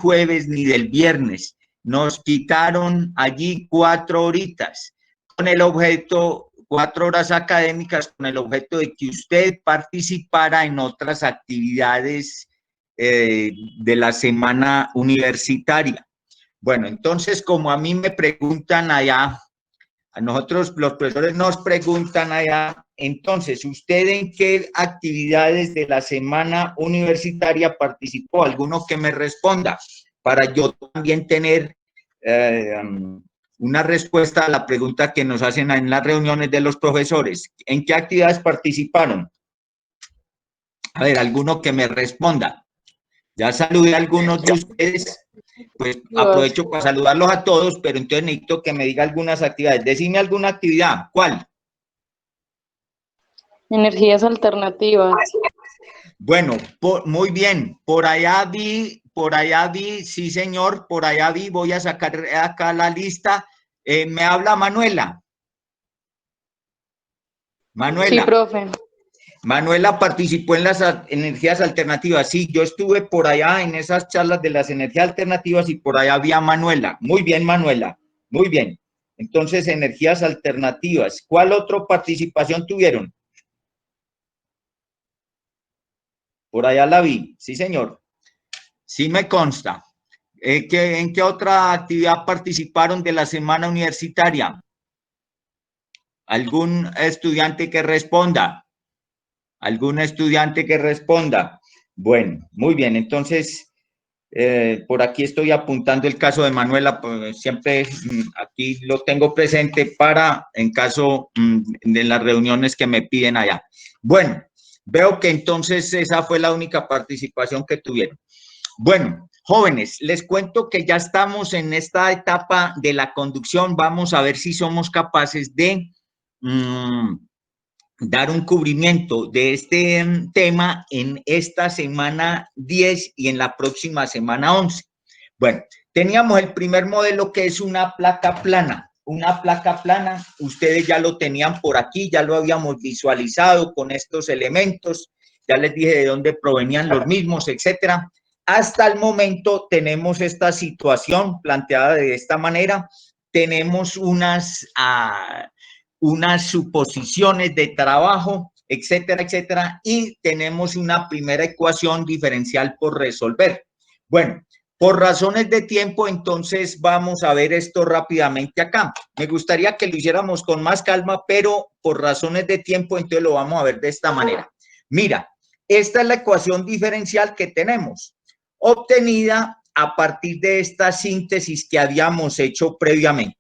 jueves ni del viernes. Nos quitaron allí 4 horitas con el objeto, 4 horas académicas con el objeto de que usted participara en otras actividades de la semana universitaria. Bueno, entonces, como a mí me preguntan allá, a nosotros los profesores nos preguntan allá, entonces, ¿usted en qué actividades de la semana universitaria participó? Alguno que me responda, para yo también tener una respuesta a la pregunta que nos hacen en las reuniones de los profesores. ¿En qué actividades participaron? A ver, alguno que me responda. Ya saludé a algunos de ustedes, pues aprovecho para saludarlos a todos, pero entonces necesito que me diga algunas actividades. Decime alguna actividad. ¿Cuál? Energías alternativas. Bueno, muy bien. Por allá vi, sí señor, por allá vi, voy a sacar acá la lista. Me habla Manuela. Manuela. Sí, profe. Manuela participó en las energías alternativas. Sí, yo estuve por allá en esas charlas de las energías alternativas y por allá había Manuela. Muy bien, Manuela. Muy bien. Entonces, energías alternativas. ¿Cuál otra participación tuvieron? Por allá la vi. Sí, señor. Sí me consta. ¿En qué otra actividad participaron de la semana universitaria? ¿Algún estudiante que responda? ¿Algún estudiante que responda? Bueno, muy bien. Entonces, por aquí estoy apuntando el caso de Manuela, pues siempre aquí lo tengo presente para en caso de las reuniones que me piden allá. Bueno, veo que entonces esa fue la única participación que tuvieron. Bueno, jóvenes, les cuento que ya estamos en esta etapa de la conducción. Vamos a ver si somos capaces de dar un cubrimiento de este tema en esta semana 10 y en la próxima semana 11. Bueno, teníamos el primer modelo que es una placa plana. Una placa plana, ustedes ya lo tenían por aquí, ya lo habíamos visualizado con estos elementos, ya les dije de dónde provenían los mismos, etcétera. Hasta el momento tenemos esta situación planteada de esta manera, tenemos unas suposiciones de trabajo, etcétera, etcétera, y tenemos una primera ecuación diferencial por resolver. Bueno, por razones de tiempo, entonces vamos a ver esto rápidamente acá. Me gustaría que lo hiciéramos con más calma, pero por razones de tiempo, entonces lo vamos a ver de esta manera. Mira, esta es la ecuación diferencial que tenemos, obtenida a partir de esta síntesis que habíamos hecho previamente.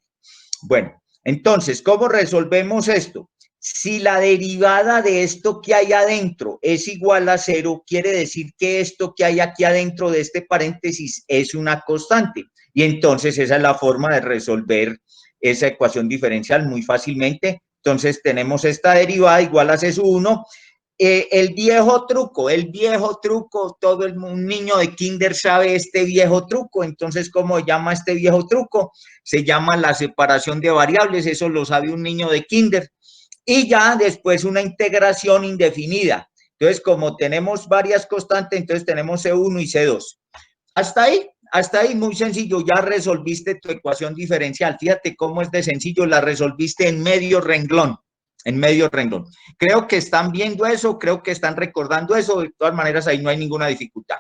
Bueno, entonces, ¿cómo resolvemos esto? Si la derivada de esto que hay adentro es igual a 0, quiere decir que esto que hay aquí adentro de este paréntesis es una constante. Y entonces esa es la forma de resolver esa ecuación diferencial muy fácilmente. Entonces tenemos esta derivada igual a C1. El viejo truco, un niño de kinder sabe este viejo truco. Entonces, ¿cómo se llama este viejo truco? Se llama la separación de variables, eso lo sabe un niño de kinder. Y ya después una integración indefinida. Entonces, como tenemos varias constantes, entonces tenemos C1 y C2. Hasta ahí, muy sencillo, ya resolviste tu ecuación diferencial. Fíjate cómo es de sencillo, la resolviste en medio renglón. Creo que están viendo eso, creo que están recordando eso, de todas maneras ahí no hay ninguna dificultad.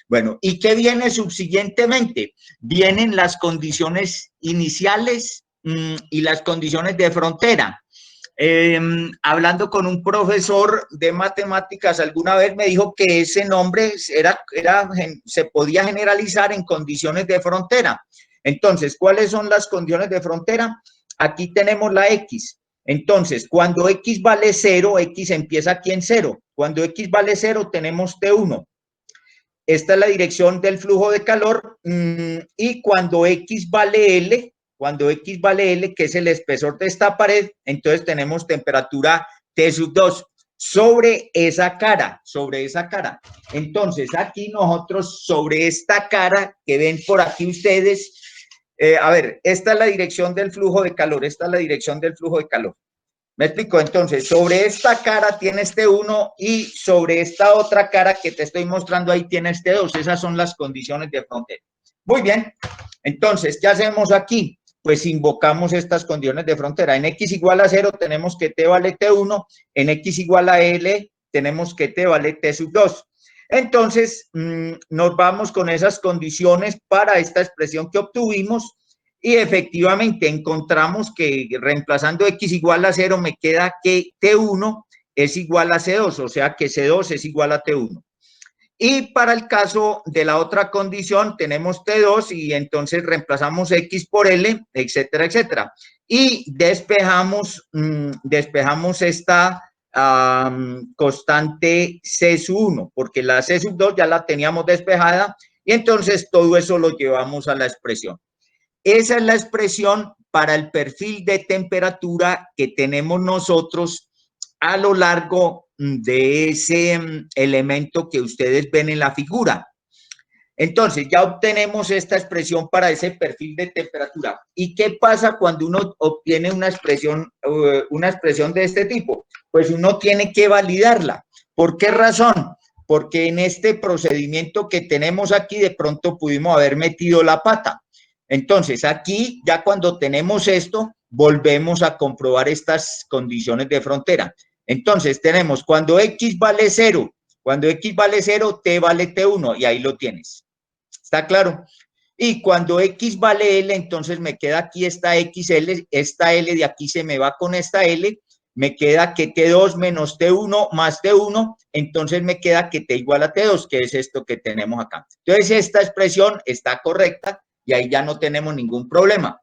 Bueno, ¿y qué viene subsiguientemente? Vienen las condiciones iniciales y las condiciones de frontera. Hablando con un profesor de matemáticas alguna vez me dijo que ese nombre se podía generalizar en condiciones de frontera. Entonces, ¿cuáles son las condiciones de frontera? Aquí tenemos la X. Entonces, cuando X vale 0, X empieza aquí en 0. Cuando X vale 0, tenemos T1. Esta es la dirección del flujo de calor. Y cuando X vale L, que es el espesor de esta pared, entonces tenemos temperatura T2 sobre esa cara. Entonces, aquí nosotros sobre esta cara que ven por aquí ustedes, a ver, esta es la dirección del flujo de calor, ¿Me explico? Entonces, sobre esta cara tienes T1 y sobre esta otra cara que te estoy mostrando ahí tienes T2. Esas son las condiciones de frontera. Muy bien. Entonces, ¿qué hacemos aquí? Pues invocamos estas condiciones de frontera. En x igual a 0 tenemos que t vale t1, en x igual a l tenemos que t vale t sub 2. Entonces, nos vamos con esas condiciones para esta expresión que obtuvimos y efectivamente encontramos que reemplazando x igual a 0 me queda que t1 es igual a c2, o sea que c2 es igual a t1. Y para el caso de la otra condición tenemos T2 y entonces reemplazamos X por L, etcétera, etcétera. Y despejamos esta constante C sub 1, porque la C sub 2 ya la teníamos despejada y entonces todo eso lo llevamos a la expresión. Esa es la expresión para el perfil de temperatura que tenemos nosotros a lo largo de ese elemento que ustedes ven en la figura. Entonces, ya obtenemos esta expresión para ese perfil de temperatura. ¿Y qué pasa cuando uno obtiene una expresión de este tipo? Pues uno tiene que validarla. ¿Por qué razón? Porque en este procedimiento que tenemos aquí, de pronto pudimos haber metido la pata. Entonces, aquí, ya cuando tenemos esto, volvemos a comprobar estas condiciones de frontera. Entonces, tenemos cuando x vale 0, t vale t1, y ahí lo tienes. ¿Está claro? Y cuando x vale L, entonces me queda aquí esta XL, esta L de aquí se me va con esta L, me queda que T2 menos T1 más T1, entonces me queda que T igual a T2, que es esto que tenemos acá. Entonces esta expresión está correcta y ahí ya no tenemos ningún problema.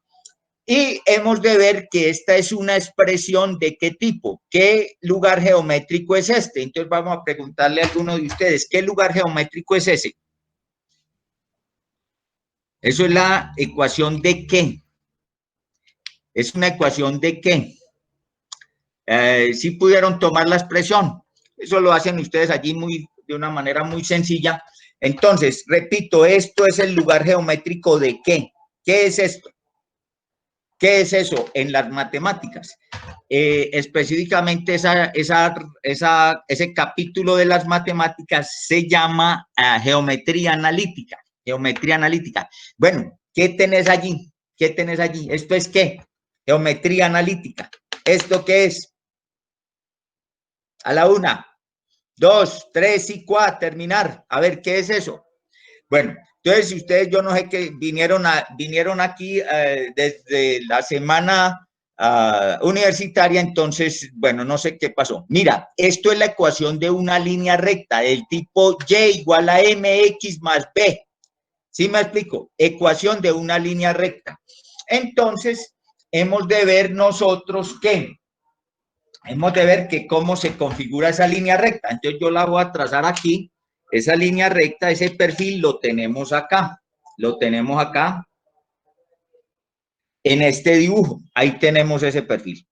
Y hemos de ver que esta es una expresión de qué tipo, qué lugar geométrico es este. Entonces vamos a preguntarle a alguno de ustedes, ¿qué lugar geométrico es ese? Eso es la ecuación de qué. Es una ecuación de qué. Si pudieron tomar la expresión. Eso lo hacen ustedes allí de una manera muy sencilla. Entonces, repito, esto es el lugar geométrico de qué. ¿Qué es esto? ¿Qué es eso en las matemáticas? Específicamente ese capítulo de las matemáticas se llama geometría analítica. Geometría analítica. Bueno, ¿qué tenés allí? ¿Qué tenés allí? ¿Esto es qué? Geometría analítica. ¿Esto qué es? A la 1, 2, 3 y 4, terminar. A ver, ¿qué es eso? Bueno, entonces, si ustedes, yo no sé qué, vinieron aquí desde la semana universitaria, entonces, bueno, no sé qué pasó. Mira, esto es la ecuación de una línea recta del tipo y igual a mx más b. ¿Sí me explico? Ecuación de una línea recta. Entonces, hemos de ver nosotros qué. Hemos de ver que cómo se configura esa línea recta. Entonces, yo la voy a trazar aquí. Esa línea recta, ese perfil lo tenemos acá. Lo tenemos acá en este dibujo. Ahí tenemos ese perfil.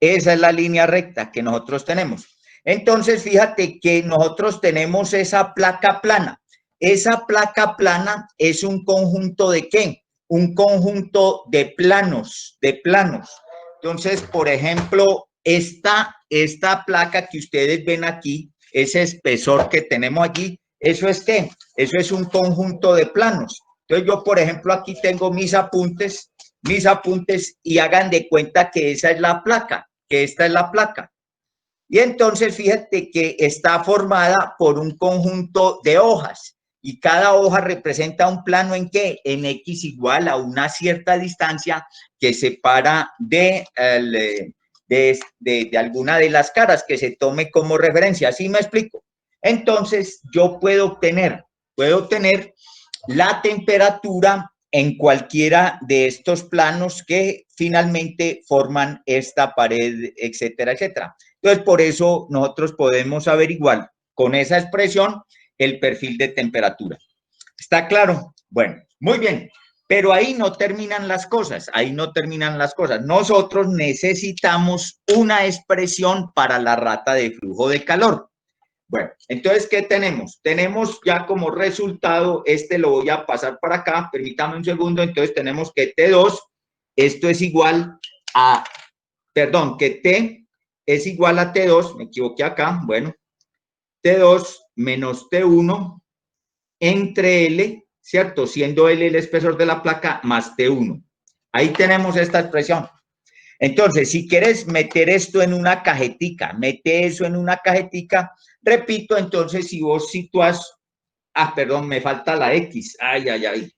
Esa es la línea recta que nosotros tenemos. Entonces, fíjate que nosotros tenemos esa placa plana. Esa placa plana es un conjunto de ¿qué? Un conjunto de planos, Entonces, por ejemplo, esta placa que ustedes ven aquí, ese espesor que tenemos allí, ¿eso es qué? Eso es un conjunto de planos. Entonces, yo, por ejemplo, aquí tengo mis apuntes y hagan de cuenta que esa es la placa, que esta es la placa. Y entonces fíjate que está formada por un conjunto de hojas y cada hoja representa un plano en qué? En X igual a una cierta distancia que separa de alguna de las caras que se tome como referencia. ¿Sí me explico? Entonces yo puedo obtener la temperatura en cualquiera de estos planos que finalmente forman esta pared, etcétera, etcétera. Entonces, por eso nosotros podemos averiguar con esa expresión el perfil de temperatura. ¿Está claro? Bueno, muy bien. Pero ahí no terminan las cosas, Nosotros necesitamos una expresión para la rata de flujo de calor. Bueno, entonces, ¿qué tenemos? Tenemos ya como resultado, lo voy a pasar para acá, permítame un segundo, entonces tenemos que T2, esto es igual a, perdón, que T es igual a T2, me equivoqué acá, bueno, T2 menos T1 entre L ¿cierto? Siendo L el espesor de la placa más T1. Ahí tenemos esta expresión. Entonces, si quieres meter esto en una cajetica, mete eso en una cajetica. Repito, entonces, si vos sitúas, perdón, me falta la X. Ay, ay, ay.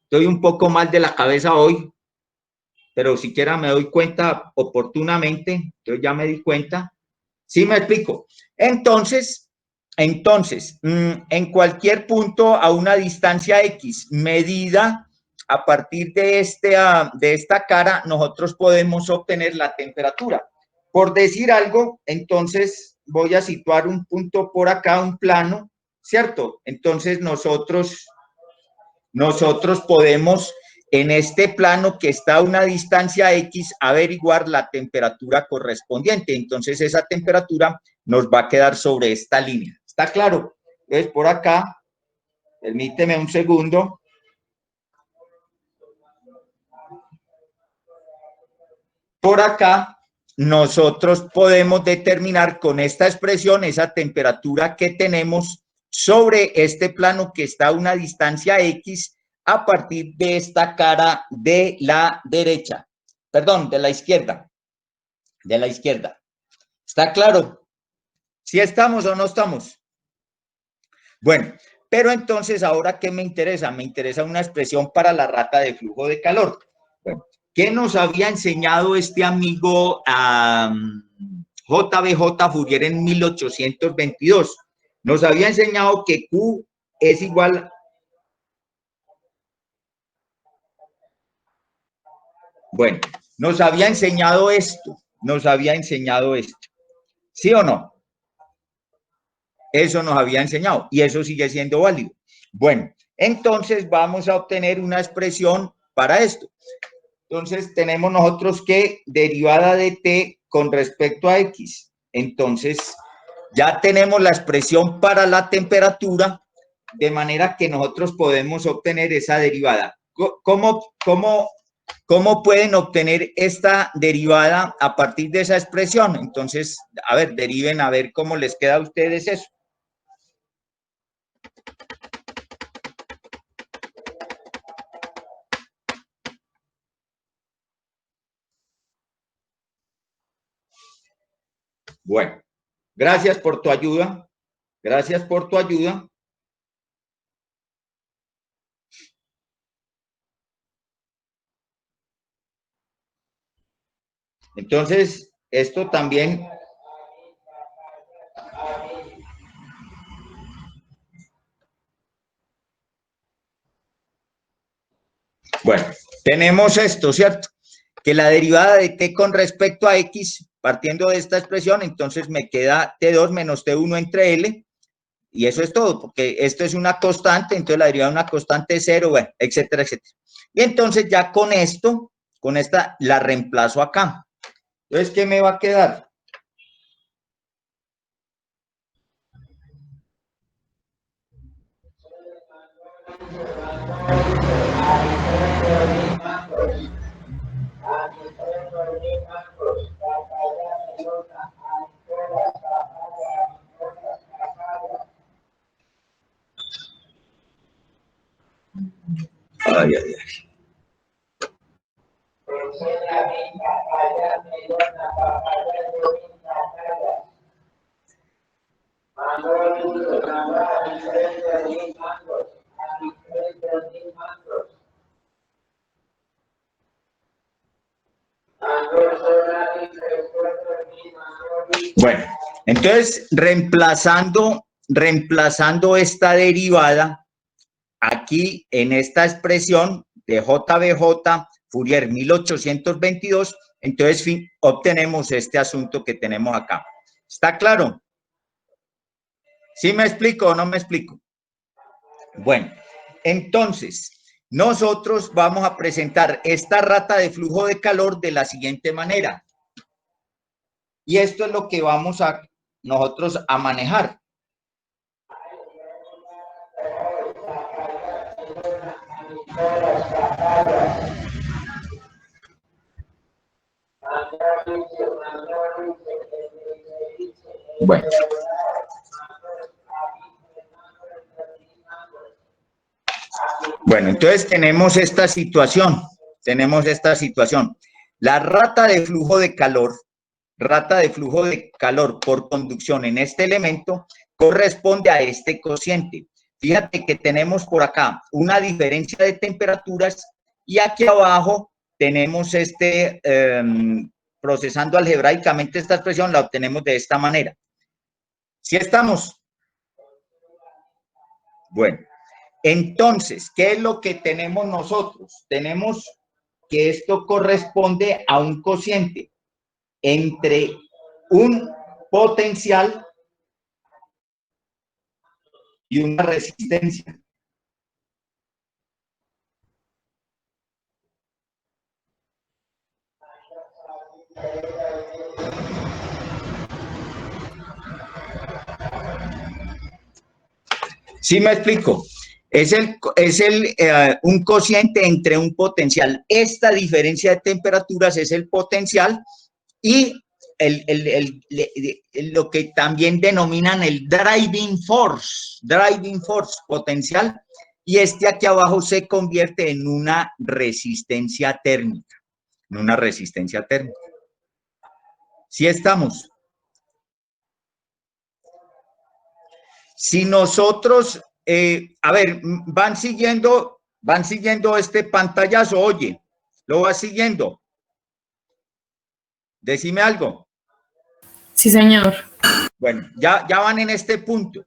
Estoy un poco mal de la cabeza hoy, pero siquiera me doy cuenta oportunamente. Yo ya me di cuenta. ¿Sí me explico? Entonces, en cualquier punto a una distancia X medida a partir de esta cara, nosotros podemos obtener la temperatura. Por decir algo, entonces voy a situar un punto por acá, un plano, ¿cierto? Entonces nosotros podemos en este plano que está a una distancia X averiguar la temperatura correspondiente. Entonces esa temperatura nos va a quedar sobre esta línea. ¿Está claro? Entonces por acá, permíteme un segundo. Por acá, nosotros podemos determinar con esta expresión esa temperatura que tenemos sobre este plano que está a una distancia X a partir de esta cara de la derecha. Perdón, de la izquierda. De la izquierda. ¿Está claro? ¿Sí estamos o no estamos? Bueno, pero entonces, ¿ahora qué me interesa? Me interesa una expresión para la rata de flujo de calor. Bueno, ¿qué nos había enseñado este amigo JBJ Fourier en 1822? Nos había enseñado que Q es igual. Bueno, nos había enseñado esto. ¿Sí o no? Eso nos había enseñado y eso sigue siendo válido. Bueno, entonces vamos a obtener una expresión para esto. Entonces tenemos nosotros que derivada de t con respecto a x. Entonces ya tenemos la expresión para la temperatura, de manera que nosotros podemos obtener esa derivada. ¿Cómo pueden obtener esta derivada a partir de esa expresión? Entonces, a ver, deriven a ver cómo les queda a ustedes eso. Bueno, gracias por tu ayuda. Gracias por tu ayuda. Entonces, esto también... Bueno, tenemos esto, ¿cierto? Que la derivada de t con respecto a x, partiendo de esta expresión, entonces me queda t2 menos t1 entre L, y eso es todo, porque esto es una constante, entonces la derivada de una constante es 0, bueno, etcétera, etcétera. Y entonces ya con esto, con esta, la reemplazo acá. Entonces, ¿qué me va a quedar? Ay, ay, ay. Bueno, entonces reemplazando esta derivada aquí en esta expresión de JBJ Fourier 1822, entonces obtenemos este asunto que tenemos acá. ¿Está claro? ¿Sí me explico o no me explico? Bueno, entonces nosotros vamos a presentar esta rata de flujo de calor de la siguiente manera. Y esto es lo que vamos a nosotros a manejar. Bueno. Bueno, entonces tenemos esta situación. La rata de flujo de calor por conducción en este elemento corresponde a este cociente. Fíjate que tenemos por acá una diferencia de temperaturas y aquí abajo tenemos procesando algebraicamente esta expresión, la obtenemos de esta manera. ¿Sí estamos? Bueno, entonces, ¿qué es lo que tenemos nosotros? Tenemos que esto corresponde a un cociente entre un potencial y una resistencia. ¿Sí me explico? Es un cociente entre un potencial. Esta diferencia de temperaturas es el potencial y lo que también denominan el driving force potencial, y aquí abajo se convierte en una resistencia térmica, ¿Sí estamos? Si nosotros, a ver, van siguiendo este pantallazo, oye, ¿lo vas siguiendo? Decime algo. Sí, señor. Bueno, ya van en este punto.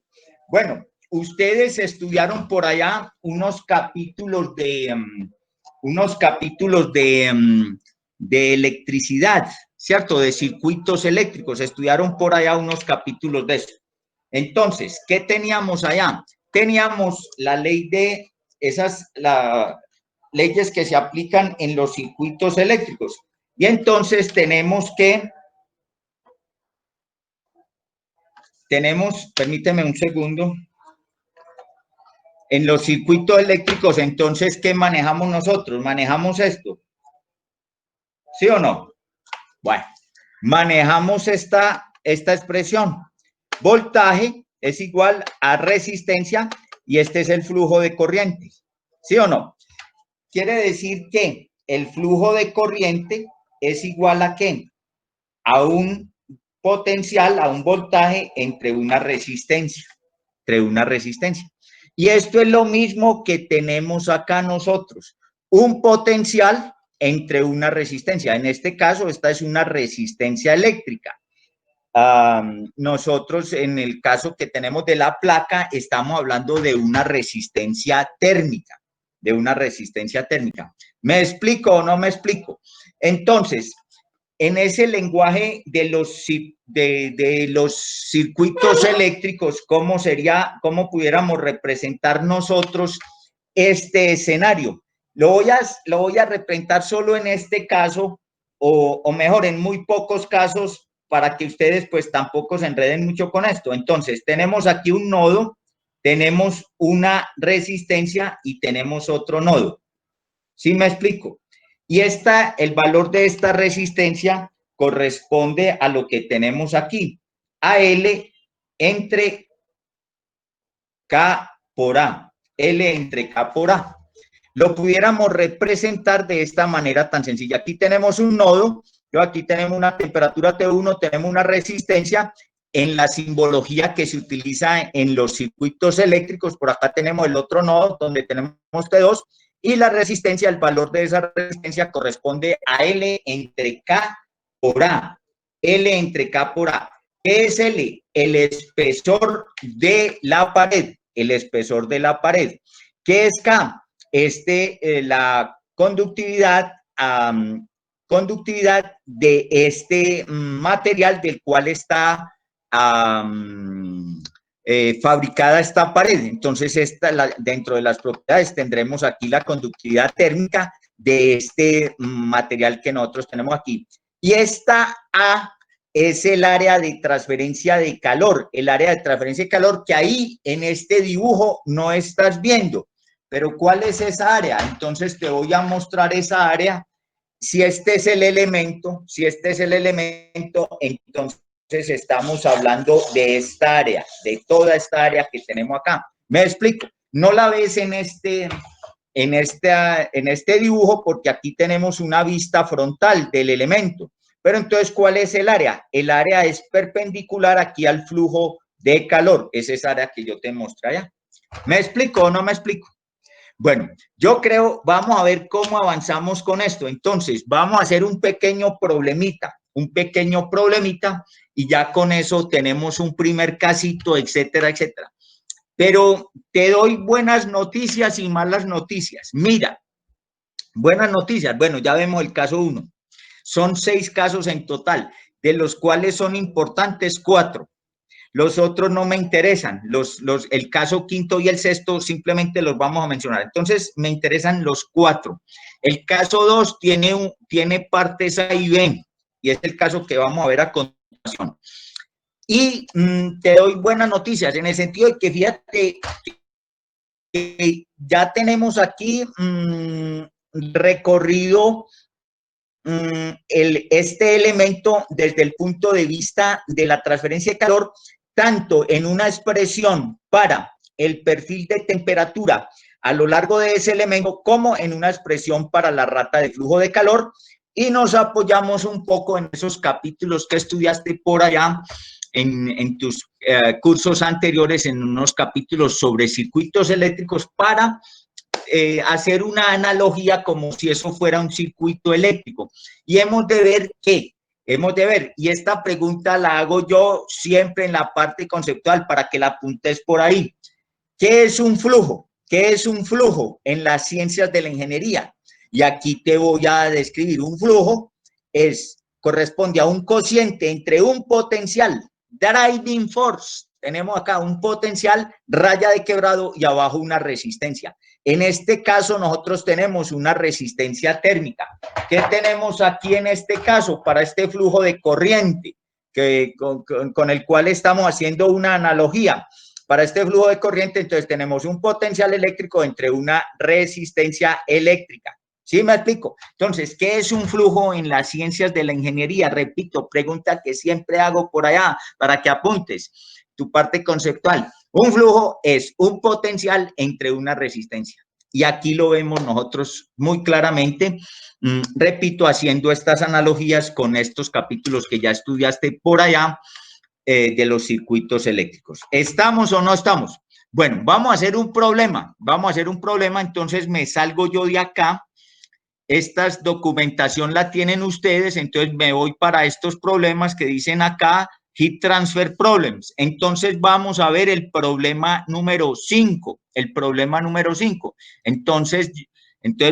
Bueno, ustedes estudiaron por allá unos capítulos de electricidad, ¿cierto? De circuitos eléctricos. Estudiaron por allá unos capítulos de eso. Entonces, ¿qué teníamos allá? Teníamos la ley de las leyes que se aplican en los circuitos eléctricos. Y entonces permíteme un segundo, en los circuitos eléctricos, entonces, ¿qué manejamos nosotros? ¿Manejamos esto? ¿Sí o no? Bueno, manejamos esta expresión. Voltaje es igual a resistencia y este es el flujo de corriente. ¿Sí o no? Quiere decir que el flujo de corriente es igual a ¿qué? A un potencial, a un voltaje entre una resistencia. Y esto es lo mismo que tenemos acá nosotros. Un potencial entre una resistencia. En este caso, esta es una resistencia eléctrica. Nosotros, en el caso que tenemos de la placa, estamos hablando de una resistencia térmica. ¿Me explico o no me explico? Entonces, en ese lenguaje de los circuitos eléctricos, ¿cómo pudiéramos representar nosotros este escenario? Lo voy a representar solo en este caso, o mejor, en muy pocos casos, para que ustedes pues tampoco se enreden mucho con esto. Entonces, tenemos aquí un nodo, tenemos una resistencia y tenemos otro nodo. ¿Sí me explico? Y el valor de esta resistencia corresponde a lo que tenemos aquí, a L entre K por A, L entre K por A. Lo pudiéramos representar de esta manera tan sencilla. Aquí tenemos un nodo, aquí tenemos una temperatura T1, tenemos una resistencia. En la simbología que se utiliza en los circuitos eléctricos, por acá tenemos el otro nodo donde tenemos T2, y la resistencia, el valor de esa resistencia corresponde a L entre K por A. L entre K por A. ¿Qué es L? El espesor de la pared. ¿Qué es K? La conductividad de este material del cual está fabricada esta pared. Entonces, dentro de las propiedades tendremos aquí la conductividad térmica de este material que nosotros tenemos aquí. Y esta A es el área de transferencia de calor, que ahí en este dibujo no estás viendo. Pero ¿cuál es esa área? Entonces te voy a mostrar esa área. Si este es el elemento, entonces estamos hablando de esta área, de toda esta área que tenemos acá. ¿Me explico? No la ves en este en este dibujo porque aquí tenemos una vista frontal del elemento. Pero entonces, ¿cuál es el área? El área es perpendicular aquí al flujo de calor. Es esa área que yo te mostré allá. ¿Me explico o no me explico? Bueno, yo creo, vamos a ver cómo avanzamos con esto. Entonces, vamos a hacer un pequeño problemita y ya con eso tenemos un primer casito, etcétera, etcétera. Pero te doy buenas noticias y malas noticias. Mira, buenas noticias. Bueno, ya vemos el caso 1. Son 6 casos en total, de los cuales son importantes 4. Los otros no me interesan. El caso 5 y el 6 simplemente los vamos a mencionar. Entonces, me interesan los 4. El caso 2 tiene partes A y B, y es el caso que vamos a ver a continuación. Y te doy buenas noticias en el sentido de que fíjate que ya tenemos aquí recorrido este elemento desde el punto de vista de la transferencia de calor, tanto en una expresión para el perfil de temperatura a lo largo de ese elemento, como en una expresión para la rata de flujo de calor, y nos apoyamos un poco en esos capítulos que estudiaste por allá en tus cursos anteriores, en unos capítulos sobre circuitos eléctricos para hacer una analogía como si eso fuera un circuito eléctrico. Y hemos de ver, y esta pregunta la hago yo siempre en la parte conceptual para que la apuntes por ahí. ¿Qué es un flujo? ¿Qué es un flujo en las ciencias de la ingeniería? Y aquí te voy a describir. Un flujo corresponde a un cociente entre un potencial, driving force, tenemos acá un potencial, raya de quebrado y abajo una resistencia. En este caso nosotros tenemos una resistencia térmica. ¿Qué tenemos aquí en este caso para este flujo de corriente con el cual estamos haciendo una analogía? Para este flujo de corriente, entonces tenemos un potencial eléctrico entre una resistencia eléctrica. ¿Sí me explico? Entonces, ¿qué es un flujo en las ciencias de la ingeniería? Repito, pregunta que siempre hago por allá para que apuntes tu parte conceptual. Un flujo es un potencial entre una resistencia. Y aquí lo vemos nosotros muy claramente, repito, haciendo estas analogías con estos capítulos que ya estudiaste por allá de los circuitos eléctricos. ¿Estamos o no estamos? Bueno, vamos a hacer un problema, entonces me salgo yo de acá. Esta documentación la tienen ustedes, entonces me voy para estos problemas que dicen acá, Heat Transfer Problems. Entonces vamos a ver el problema número 5, Entonces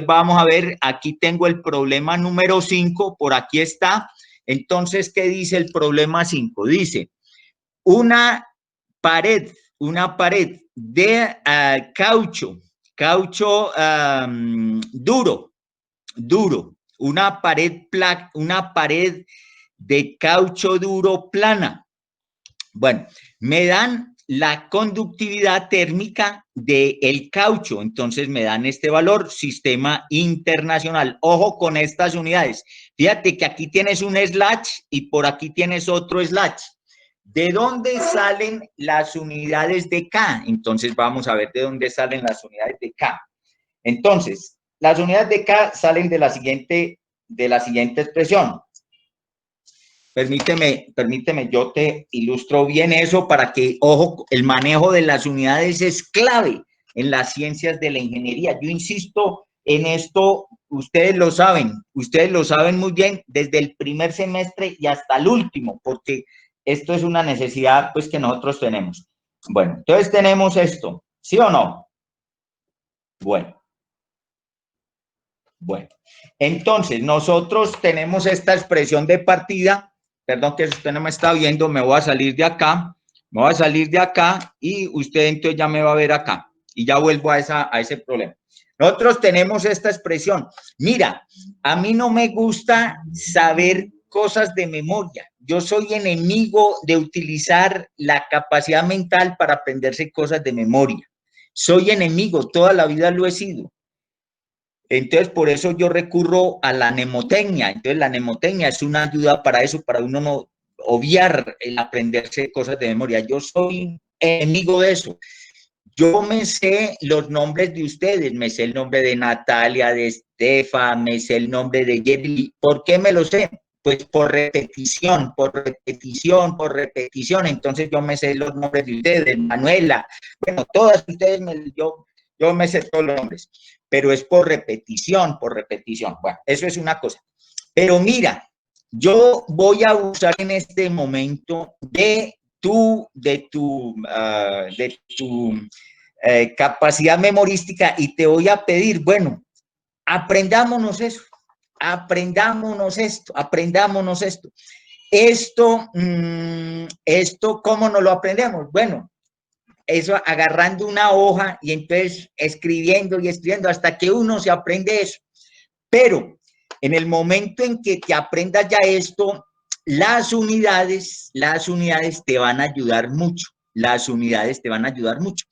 vamos a ver, aquí tengo el problema número 5, por aquí está. Entonces, ¿qué dice el problema 5? Dice, una pared de caucho duro, una pared de caucho duro plana. Bueno, me dan la conductividad térmica del caucho, entonces me dan este valor, sistema internacional. Ojo con estas unidades. Fíjate que aquí tienes un slash y por aquí tienes otro slash. ¿De dónde salen las unidades de K? Entonces vamos a ver de dónde salen las unidades de K. Entonces, las unidades de K salen de la siguiente expresión. Permíteme, yo te ilustro bien eso para que, ojo, el manejo de las unidades es clave en las ciencias de la ingeniería. Yo insisto en esto, ustedes lo saben muy bien desde el primer semestre y hasta el último, porque esto es una necesidad pues que nosotros tenemos. Bueno, entonces tenemos esto, ¿sí o no? Bueno, entonces nosotros tenemos esta expresión de partida, perdón que usted no me está viendo, me voy a salir de acá y usted entonces ya me va a ver acá y ya vuelvo a ese problema. Nosotros tenemos esta expresión. Mira, a mí no me gusta saber cosas de memoria. Yo soy enemigo de utilizar la capacidad mental para aprenderse cosas de memoria. Soy enemigo, toda la vida lo he sido. Entonces, por eso yo recurro a la mnemotecnia. Entonces, la mnemotecnia es una ayuda para eso, para uno no obviar el aprenderse cosas de memoria. Yo soy enemigo de eso. yo me sé los nombres de ustedes, me sé el nombre de Natalia, de Estefa, me sé el nombre de Jerry. ¿Por qué me lo sé? Pues por repetición, por repetición, por repetición. Entonces yo me sé los nombres de ustedes, Manuela, bueno, todas ustedes, yo me sé todos los nombres, pero es por repetición, por repetición. Bueno, eso es una cosa. Pero mira, yo voy a usar en este momento de tu capacidad memorística y te voy a pedir, bueno, aprendámonos eso, aprendámonos esto, aprendámonos esto. Esto, ¿cómo nos lo aprendemos? Bueno, eso agarrando una hoja y entonces escribiendo y escribiendo hasta que uno se aprende eso. Pero en el momento en que te aprendas ya esto, las unidades te van a ayudar mucho. Las unidades te van a ayudar mucho.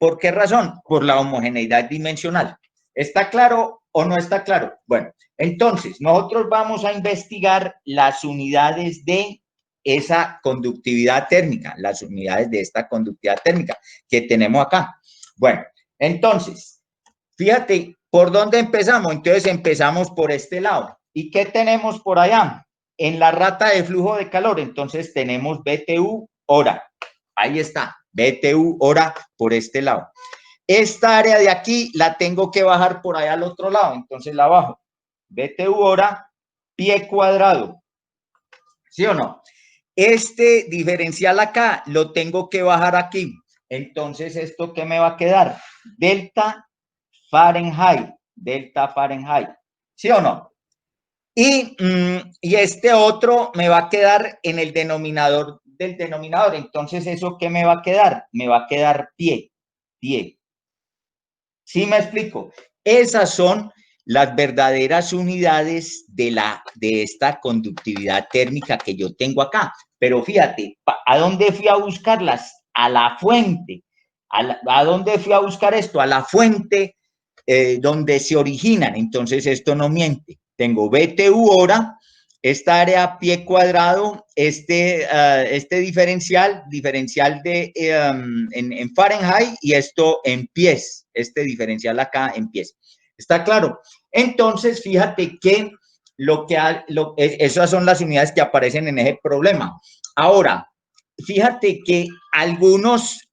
¿Por qué razón? Por la homogeneidad dimensional. ¿Está claro o no está claro? Bueno, entonces nosotros vamos a investigar las unidades de esa conductividad térmica, las unidades de esta conductividad térmica que tenemos acá. Bueno, entonces, fíjate, ¿por dónde empezamos? Entonces empezamos por este lado. ¿Y qué tenemos por allá? En la rata de flujo de calor, entonces tenemos BTU hora. Ahí está, BTU hora por este lado. Esta área de aquí la tengo que bajar por allá al otro lado, entonces la bajo. BTU hora, pie cuadrado. ¿Sí o no? Este diferencial acá lo tengo que bajar aquí. Entonces, ¿esto qué me va a quedar? Delta Fahrenheit. Delta Fahrenheit. ¿Sí o no? Y este otro me va a quedar en el denominador del denominador. Entonces, ¿eso qué me va a quedar? Me va a quedar pie. Pie. ¿Sí me explico? Esas son las verdaderas unidades de esta conductividad térmica que yo tengo acá. Pero fíjate, ¿a dónde fui a buscarlas? A la fuente. ¿A dónde fui a buscar esto? A la fuente donde se originan. Entonces, esto no miente. Tengo BTU hora, esta área pie cuadrado, este diferencial de en Fahrenheit y esto en pies, este diferencial acá en pies. ¿Está claro? Entonces, fíjate que esas son las unidades que aparecen en ese problema. Ahora, fíjate que algunos,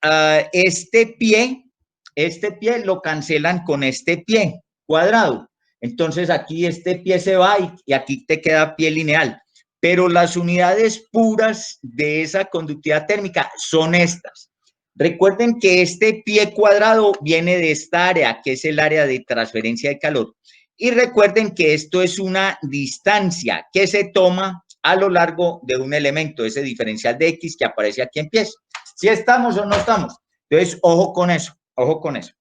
este pie lo cancelan con este pie cuadrado. Entonces aquí este pie se va y aquí te queda pie lineal. Pero las unidades puras de esa conductividad térmica son estas. Recuerden que este pie cuadrado viene de esta área, que es el área de transferencia de calor. Y recuerden que esto es una distancia que se toma a lo largo de un elemento, ese diferencial de X que aparece aquí en pies. ¿Sí estamos o no estamos? Entonces, ojo con eso, ojo con eso.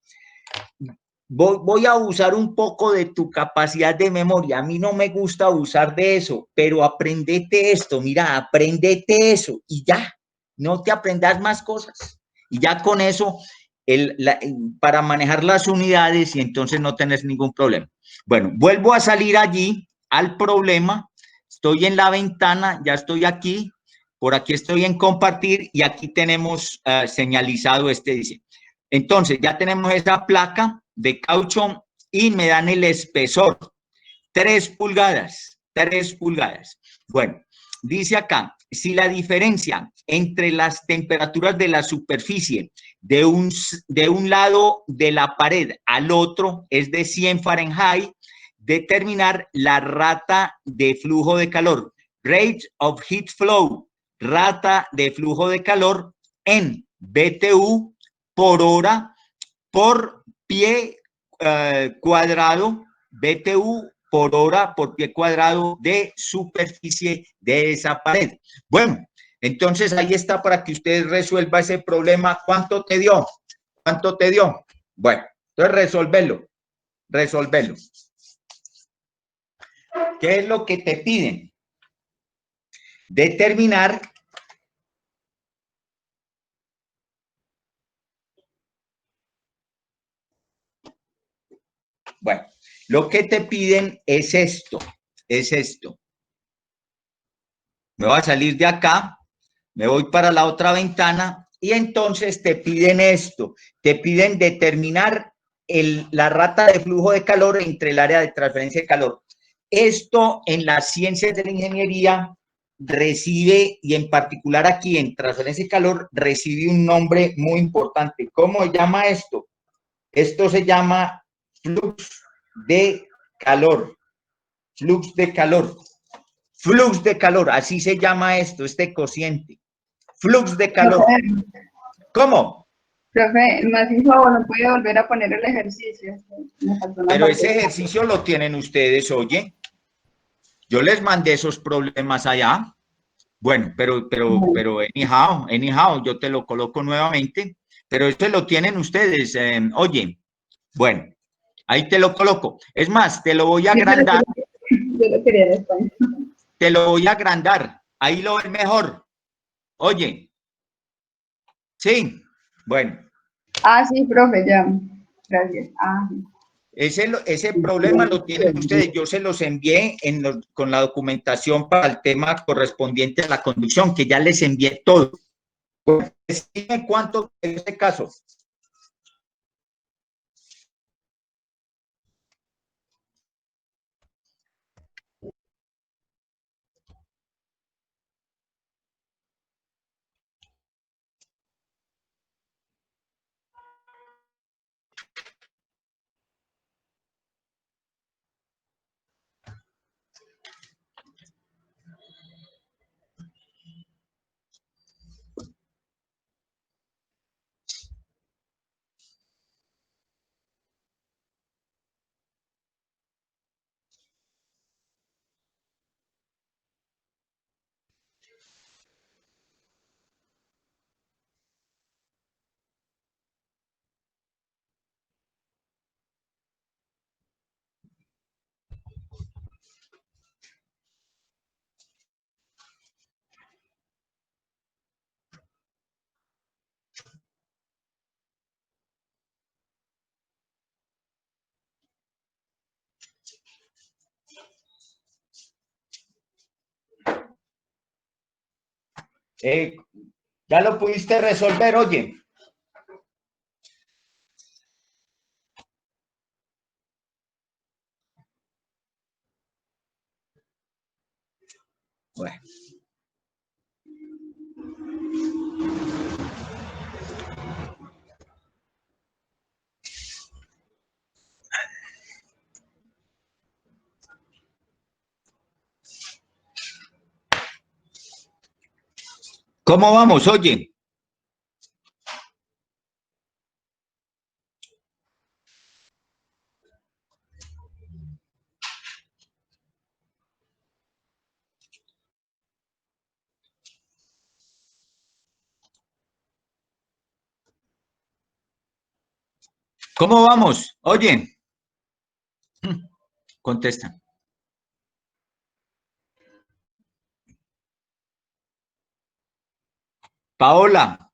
Voy a usar un poco de tu capacidad de memoria. A mí no me gusta abusar de eso, pero aprendete esto, mira, aprendete eso y ya, no te aprendas más cosas. Y ya con eso, para manejar las unidades y entonces no tenés ningún problema. Bueno, vuelvo a salir allí al problema. Estoy en la ventana, ya estoy aquí. Por aquí estoy en compartir y aquí tenemos señalizado este diseño. Entonces, ya tenemos esa placa de caucho y me dan el espesor, 3 pulgadas, 3 pulgadas. Bueno, dice acá, si la diferencia entre las temperaturas de la superficie de un lado de la pared al otro es de 100 Fahrenheit, determinar la rata de flujo de calor, rate of heat flow, rata de flujo de calor en BTU por hora por pie cuadrado, BTU por hora por pie cuadrado de superficie de esa pared. Bueno, entonces ahí está para que usted resuelva ese problema. ¿Cuánto te dio? ¿Cuánto te dio? Bueno, entonces resolverlo. ¿Qué es lo que te piden? Determinar bueno, lo que te piden es esto, Me voy a salir de acá, me voy para la otra ventana y entonces te piden esto, te piden determinar la rata de flujo de calor entre el área de transferencia de calor. Esto en las ciencias de la ingeniería recibe, y en particular aquí en transferencia de calor, recibe un nombre muy importante. ¿Cómo se llama esto? Esto se llama flux de calor. Flux de calor. Flux de calor, así se llama esto, este cociente. Flux de calor. ¿Cómo? Profe, me hace un favor, no puede volver a poner el ejercicio. Pero ese ejercicio lo tienen ustedes, oye. Yo les mandé esos problemas allá. Bueno, pero anyhow, yo te lo coloco nuevamente. Pero este lo tienen ustedes. Oye, bueno, ahí te lo coloco. Es más, te lo voy a agrandar. Yo lo quería en español. Te lo voy a agrandar. Ahí lo ves mejor. Oye. Sí, bueno. Ah, sí, profe, ya. Gracias. Ah. Ese problema lo tienen ustedes. Yo se los envié con la documentación para el tema correspondiente a la conducción, que ya les envié todo. Dime cuánto en este caso. ¿Ya lo pudiste resolver, oye? Bueno. ¿Cómo vamos, oye? ¿Cómo vamos? Oye. Contesta. Paola.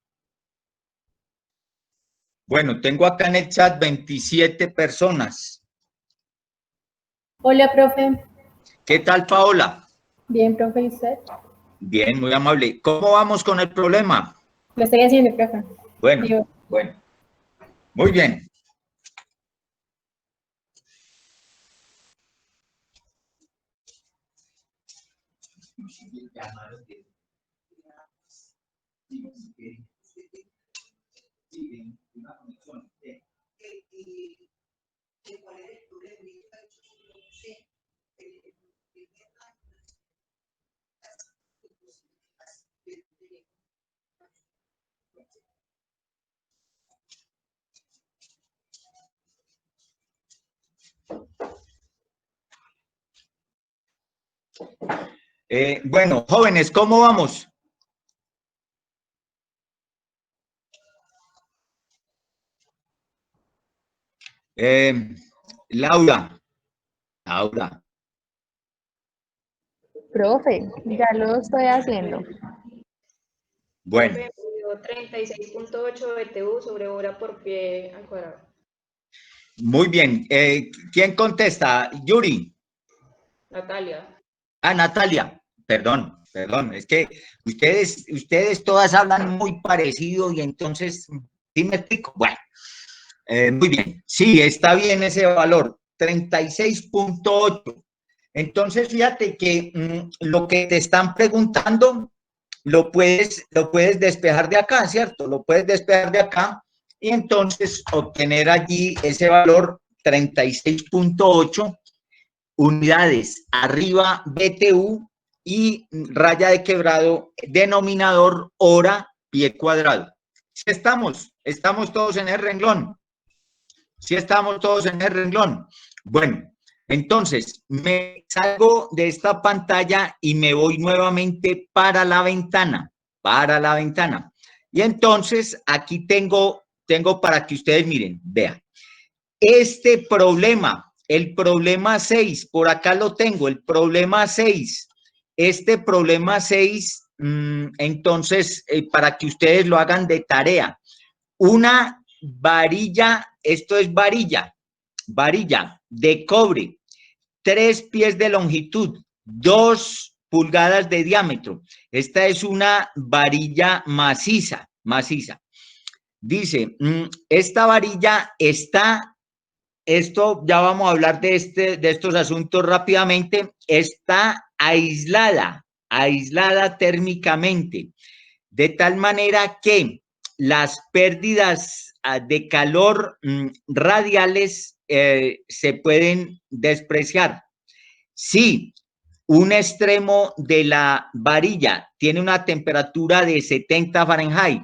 Bueno, tengo acá en el chat 27 personas. Hola, profe. ¿Qué tal, Paola? Bien, profe, ¿y usted? Bien, muy amable. ¿Cómo vamos con el problema? Lo estoy haciendo, profe. Bueno. Muy bien. Bueno, jóvenes, ¿cómo vamos? Laura. Profe, ya lo estoy haciendo. Bueno. 36.8 BTU sobre hora por pie al cuadrado. Muy bien. ¿Quién contesta? Yuri. Natalia. Ah, Natalia. Perdón, es que ustedes todas hablan muy parecido y entonces, ¿sí me explico? Bueno, muy bien, sí, está bien ese valor, 36.8. Entonces, fíjate que lo que te están preguntando lo puedes despejar de acá, ¿cierto? Lo puedes despejar de acá y entonces obtener allí ese valor 36.8 unidades arriba BTU y raya de quebrado, denominador hora pie cuadrado. ¿Sí estamos todos en el renglón? ¿Sí estamos todos en el renglón? Bueno, entonces me salgo de esta pantalla y me voy nuevamente para la ventana, Y entonces aquí tengo para que ustedes miren, vean, este problema, el problema 6, por acá lo tengo, el problema 6, este problema 6, entonces, para que ustedes lo hagan de tarea, una varilla, esto es varilla de cobre, 3 pies de longitud, 2 pulgadas de diámetro. Esta es una varilla maciza. Dice, esta varilla está, esto ya vamos a hablar de estos asuntos rápidamente, está aislada térmicamente, de tal manera que las pérdidas de calor radiales se pueden despreciar. Si un extremo de la varilla tiene una temperatura de 70 Fahrenheit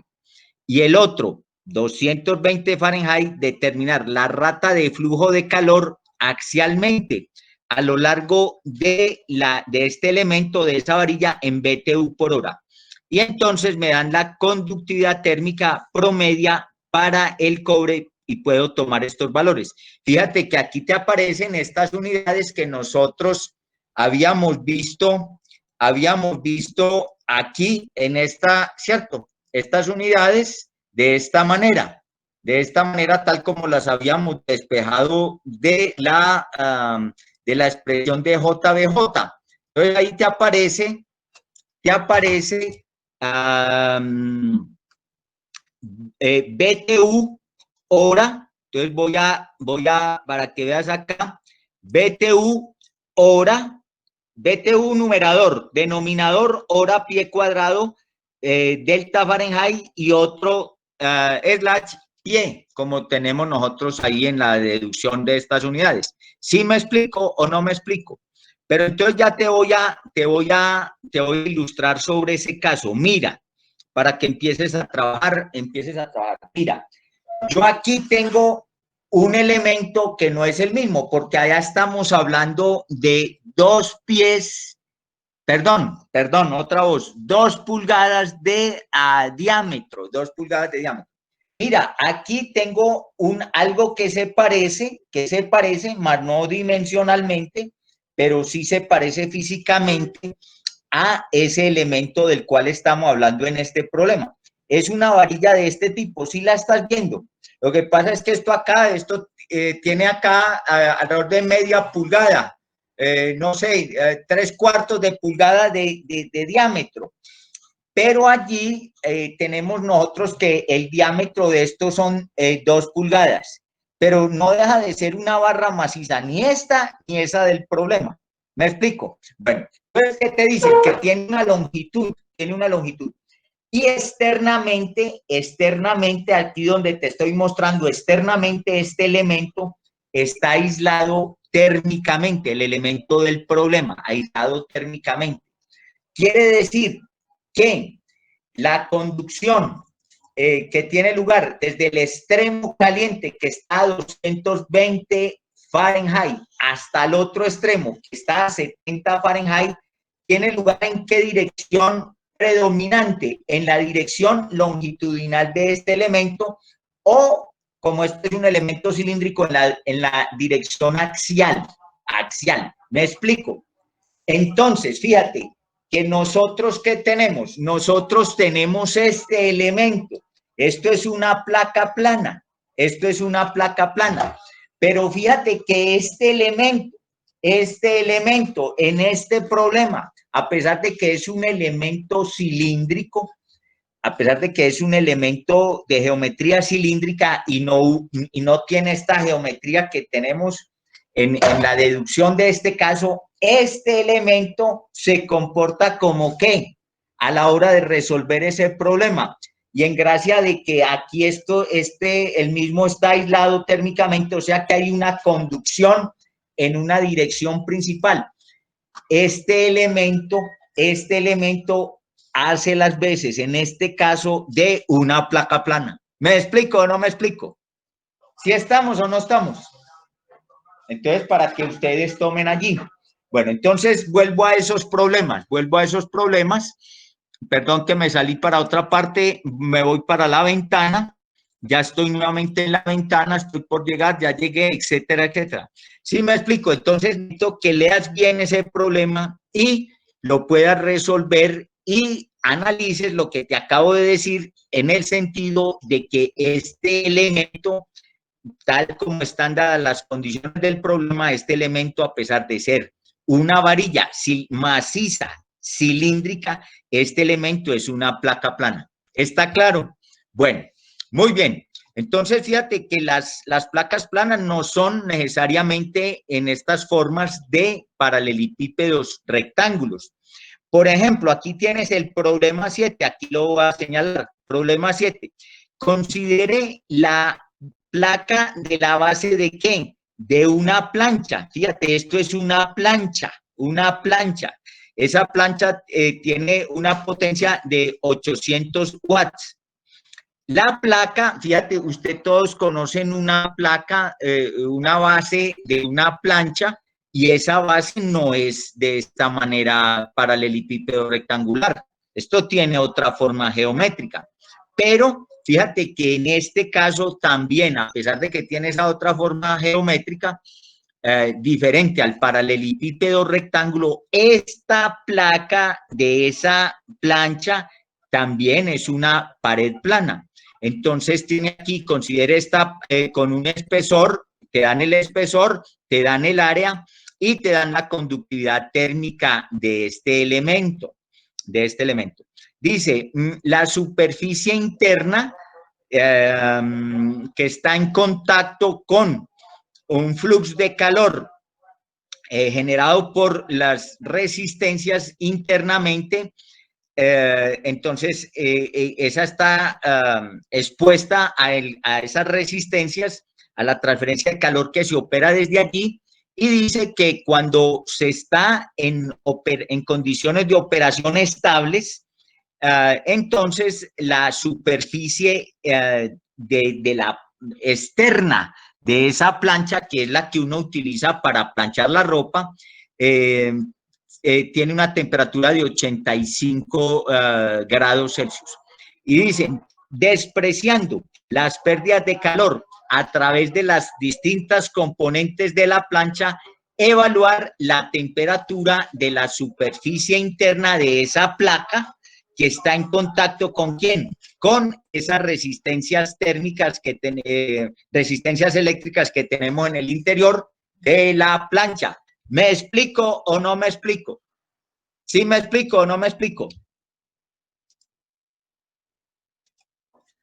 y el otro 220 Fahrenheit, determinar la rata de flujo de calor axialmente a lo largo de este elemento, de esa varilla, en BTU por hora. Y entonces me dan la conductividad térmica promedia para el cobre y puedo tomar estos valores. Fíjate que aquí te aparecen estas unidades que nosotros habíamos visto aquí en esta, ¿cierto? Estas unidades de esta manera tal como las habíamos despejado de la expresión de JBJ. Entonces ahí te aparece BTU hora. Entonces voy a para que veas acá, BTU hora, BTU numerador, denominador hora pie cuadrado, delta Fahrenheit y otro slash pie, como tenemos nosotros ahí en la deducción de estas unidades. ¿Sí me explico o no me explico? Pero entonces ya te voy a ilustrar sobre ese caso. Mira, para que empieces a trabajar. Mira, yo aquí tengo un elemento que no es el mismo, porque allá estamos hablando de 2 pies, perdón, otra voz, 2 pulgadas de diámetro, 2 pulgadas de diámetro. Mira, aquí tengo algo que se parece, más no dimensionalmente, pero sí se parece físicamente a ese elemento del cual estamos hablando en este problema. Es una varilla de este tipo, ¿sí la estás viendo? Lo que pasa es que esto tiene acá alrededor de media pulgada, no sé, 3/4 de pulgada de diámetro. Pero allí tenemos nosotros que el diámetro de esto son 2 pulgadas, pero no deja de ser una barra maciza, ni esta ni esa del problema. ¿Me explico? Bueno, entonces, ¿qué te dice? Que tiene una longitud. Y externamente, aquí donde te estoy mostrando, externamente este elemento está aislado térmicamente, el elemento del problema, aislado térmicamente. Quiere decir que la conducción que tiene lugar desde el extremo caliente, que está a 220 Fahrenheit, hasta el otro extremo, que está a 70 Fahrenheit, tiene lugar ¿en qué dirección predominante? En la dirección longitudinal de este elemento, o como este es un elemento cilíndrico, en la dirección axial. ¿Me explico? Entonces, fíjate que nosotros, ¿qué tenemos? Nosotros tenemos este elemento. Esto es una placa plana. Pero fíjate que este elemento en este problema a pesar de que es un elemento cilíndrico, a pesar de que es un elemento de geometría cilíndrica y no tiene esta geometría que tenemos en la deducción de este caso, este elemento se comporta como ¿qué? A la hora de resolver ese problema. Y en gracia de que aquí el mismo está aislado térmicamente, o sea que hay una conducción en una dirección principal. Este elemento hace las veces, en este caso, de una placa plana. ¿Me explico o no me explico? ¿Sí estamos o no estamos? Entonces, para que ustedes tomen allí. Bueno, entonces vuelvo a esos problemas. Perdón que me salí para otra parte, me voy para la ventana. Ya estoy nuevamente en la ventana, estoy por llegar, ya llegué, etcétera, etcétera. ¿Sí me explico? Entonces, necesito que leas bien ese problema y lo puedas resolver y analices lo que te acabo de decir en el sentido de que este elemento, tal como están dadas las condiciones del problema, este elemento, a pesar de ser una varilla maciza, cilíndrica, este elemento es una placa plana. ¿Está claro? Bueno, muy bien. Entonces, fíjate que las placas planas no son necesariamente en estas formas de paralelepípedos rectángulos. Por ejemplo, aquí tienes el problema 7, aquí lo voy a señalar. Problema 7. Considere la placa de la base ¿de qué? De una plancha. Fíjate, esto es una plancha. Esa plancha tiene una potencia de 800 watts. La placa, fíjate, ustedes todos conocen una placa, una base de una plancha, y esa base no es de esta manera paralelepípedo rectangular. Esto tiene otra forma geométrica. Pero fíjate que en este caso también, a pesar de que tiene esa otra forma geométrica, diferente al paralelepípedo rectángulo, esta placa de esa plancha también es una pared plana. Entonces tiene aquí, considere esta con un espesor, te dan el espesor, te dan el área y te dan la conductividad térmica de este elemento. Dice, la superficie interna que está en contacto con un flujo de calor generado por las resistencias internamente, entonces esa está expuesta a esas resistencias, a la transferencia de calor que se opera desde allí, y dice que cuando se está en condiciones de operación estables, entonces la superficie de la externa de esa plancha, que es la que uno utiliza para planchar la ropa, tiene una temperatura de 85 grados Celsius. Y dicen, despreciando las pérdidas de calor a través de las distintas componentes de la plancha, evaluar la temperatura de la superficie interna de esa placa que está en contacto ¿con quién? Con esas resistencias térmicas, resistencias eléctricas que tenemos en el interior de la plancha. ¿Me explico o no me explico? ¿Sí me explico o no me explico?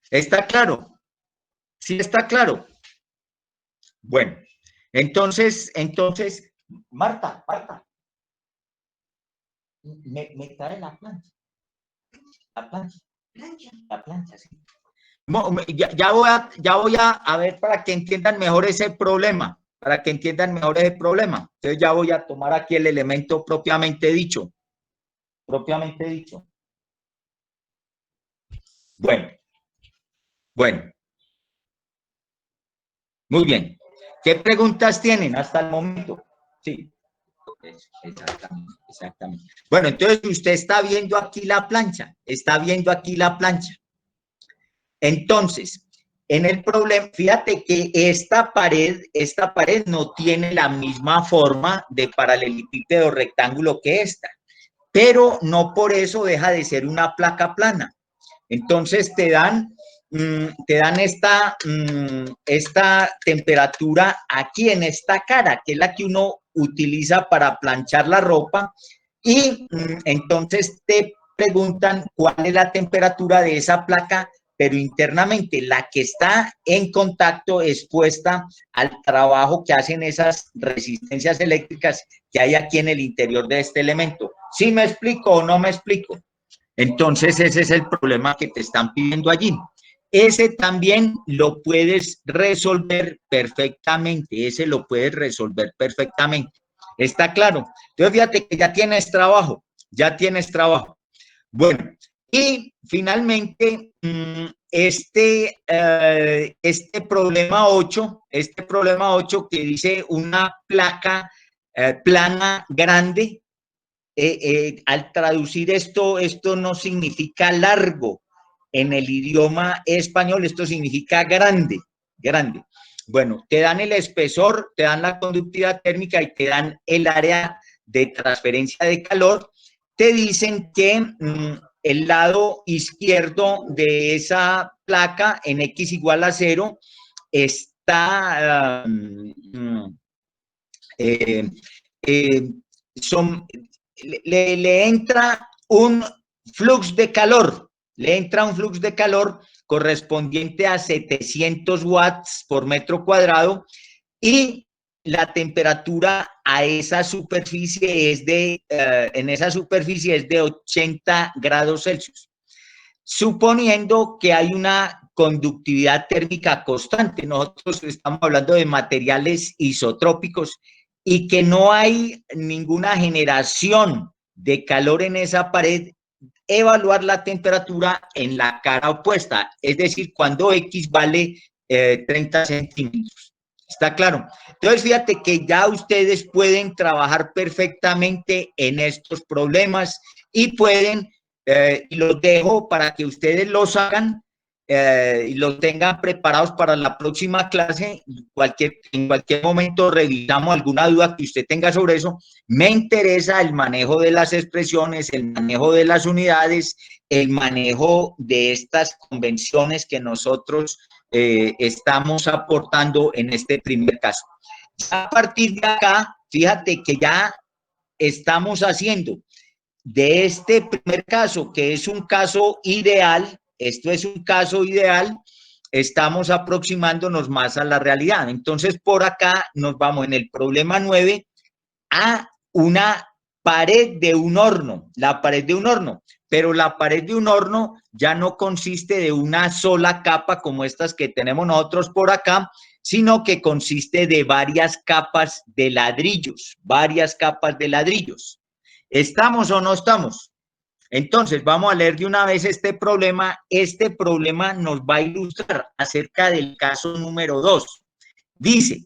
¿Está claro? ¿Sí está claro? Bueno, entonces, Marta, me trae la plancha. La plancha, sí. Ya voy a ver para que entiendan mejor ese problema. Entonces ya voy a tomar aquí el elemento propiamente dicho. Bueno. Muy bien. ¿Qué preguntas tienen hasta el momento? Sí. Exactamente. Bueno, entonces usted está viendo aquí la plancha. Entonces, en el problema, fíjate que esta pared no tiene la misma forma de paralelepípedo rectángulo que esta, pero no por eso deja de ser una placa plana. Entonces te dan esta temperatura aquí en esta cara, que es la que uno utiliza para planchar la ropa, Y entonces te preguntan cuál es la temperatura de esa placa, pero internamente la que está en contacto expuesta al trabajo que hacen esas resistencias eléctricas que hay aquí en el interior de este elemento. ¿Sí me explico o no me explico? Entonces ese es el problema que te están pidiendo allí. Ese también lo puedes resolver perfectamente, ese lo puedes resolver perfectamente. ¿Está claro? Entonces fíjate que ya tienes trabajo, ya tienes trabajo. Bueno, y finalmente este problema 8 que dice una placa plana grande, al traducir esto no significa largo. En el idioma español esto significa grande, grande. Bueno, te dan el espesor, te dan la conductividad térmica y te dan el área de transferencia de calor. Te dicen que el lado izquierdo de esa placa en X igual a 0 está le entra un flux de calor, correspondiente a 700 watts por metro cuadrado y la temperatura a esa superficie es en esa superficie es de 80 grados Celsius, suponiendo que hay una conductividad térmica constante. Nosotros estamos hablando de materiales isotrópicos y que no hay ninguna generación de calor en esa pared. Evaluar la temperatura en la cara opuesta, es decir, cuando X vale 30 centímetros. ¿Está claro? Entonces, fíjate que ya ustedes pueden trabajar perfectamente en estos problemas y pueden, y los dejo para que ustedes los hagan y los tengan preparados para la próxima clase. En cualquier momento revisamos alguna duda que usted tenga sobre eso. Me interesa el manejo de las expresiones, el manejo de las unidades, el manejo de estas convenciones que nosotros estamos aportando en este primer caso. A partir de acá, fíjate que ya estamos haciendo de este primer caso, que es un caso ideal, esto es un caso ideal, estamos aproximándonos más a la realidad. Entonces, por acá nos vamos en el problema 9 a una pared de un horno, la pared de un horno. Pero la pared de un horno ya no consiste de una sola capa como estas que tenemos nosotros por acá, sino que consiste de varias capas de ladrillos, varias capas de ladrillos. ¿Estamos o no estamos? Entonces, vamos a leer de una vez este problema. Este problema nos va a ilustrar acerca del caso número 2. Dice,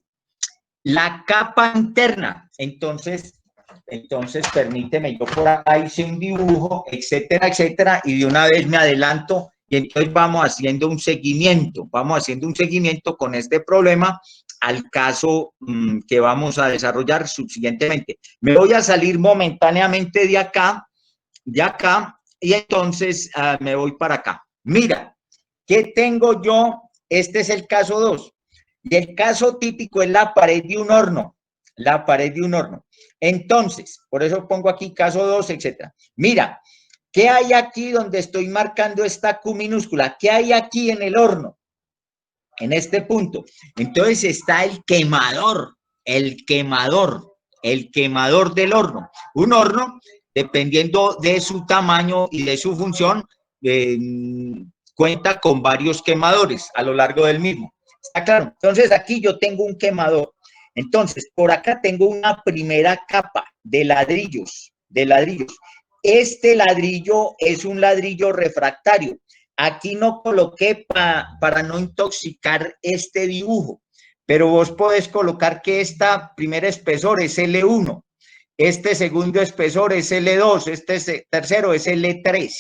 la capa interna. Entonces, permíteme, yo por acá hice un dibujo, etcétera, etcétera, y de una vez me adelanto y entonces vamos haciendo un seguimiento con este problema al caso que vamos a desarrollar subsiguientemente. Me voy a salir momentáneamente de acá, y entonces me voy para acá. Mira, ¿qué tengo yo? Este es el caso 2. Y el caso típico es la pared de un horno. La pared de un horno. Entonces, por eso pongo aquí caso 2, etcétera. Mira, ¿qué hay aquí donde estoy marcando esta Q minúscula? ¿Qué hay aquí en el horno? En este punto. Entonces está el quemador del horno. Un horno, dependiendo de su tamaño y de su función, cuenta con varios quemadores a lo largo del mismo. ¿Está claro? Entonces aquí yo tengo un quemador. Entonces, por acá tengo una primera capa de ladrillos, Este ladrillo es un ladrillo refractario. Aquí no coloqué para no intoxicar este dibujo, pero vos podés colocar que esta primera espesor es L1, este segundo espesor es L2, este tercero es L3.